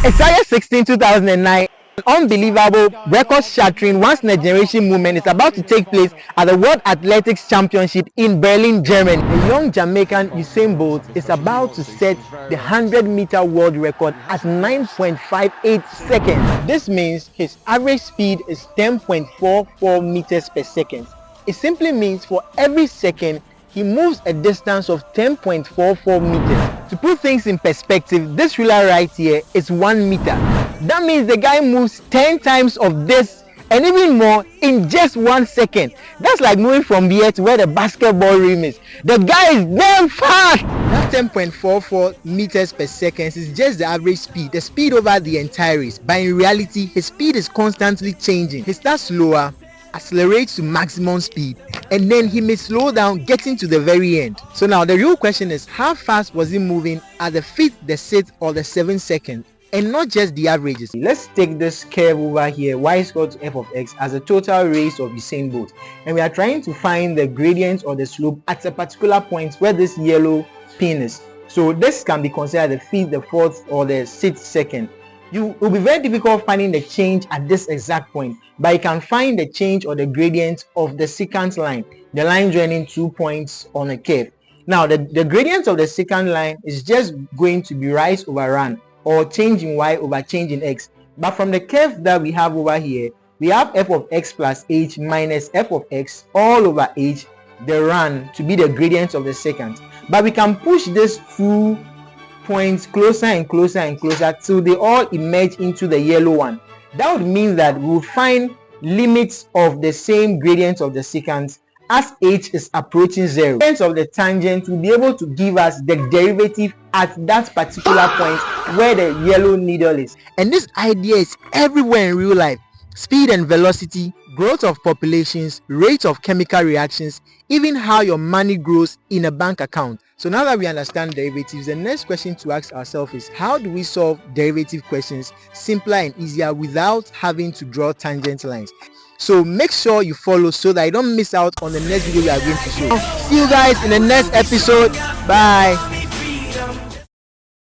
Isaiah 16, 2009. An unbelievable, record-shattering, once-in-a-generation movement is about to take place at the World Athletics Championship in Berlin, Germany. A young Jamaican, Usain Bolt, is about to set the 100-meter world record at 9.58 seconds. This means his average speed is 10.44 meters per second. It simply means for every second, he moves a distance of 10.44 meters. To put things in perspective, this ruler right here is 1 meter. That means the guy moves 10 times of this and even more in just 1 second. That's like moving from here to where the basketball rim is. The guy is damn fast! That 10.44 meters per second is just the average speed, the speed over the entire race. But in reality, his speed is constantly changing. He starts slower, accelerates to maximum speed, and then he may slow down getting to the very end. So now the real question is, how fast was he moving at the 5th, the 6th, or the 7th second, and not just the averages? Let's take this curve over here, y is equal to f of x, as a total race of Usain Bolt, and we are trying to find the gradient or the slope at a particular point where this yellow pin is. So this can be considered the 5th, the 4th, or the 6th second. It will be very difficult finding the change at this exact point, but you can find the change or the gradient of the secant line, the line joining 2 points on a curve. Now the gradient of the secant line is just going to be rise over run, or change in y over change in x. But from the curve that we have over here, we have f of x plus h minus f of x all over h, the run, to be the gradient of the secant. But we can push this 2 points closer and closer and closer till they all emerge into the yellow one. That would mean that we will find limits of the same gradient of the secant as h is approaching 0. The of the tangent will be able to give us the derivative at that particular point where the yellow needle is. And this idea is everywhere in real life. Speed and velocity, growth of populations, rate of chemical reactions, even how your money grows in a bank account. So now that we understand derivatives, the next question to ask ourselves is, how do we solve derivative questions simpler and easier without having to draw tangent lines? So make sure you follow so that you don't miss out on the next video we are going to show. See you guys in the next episode. Bye.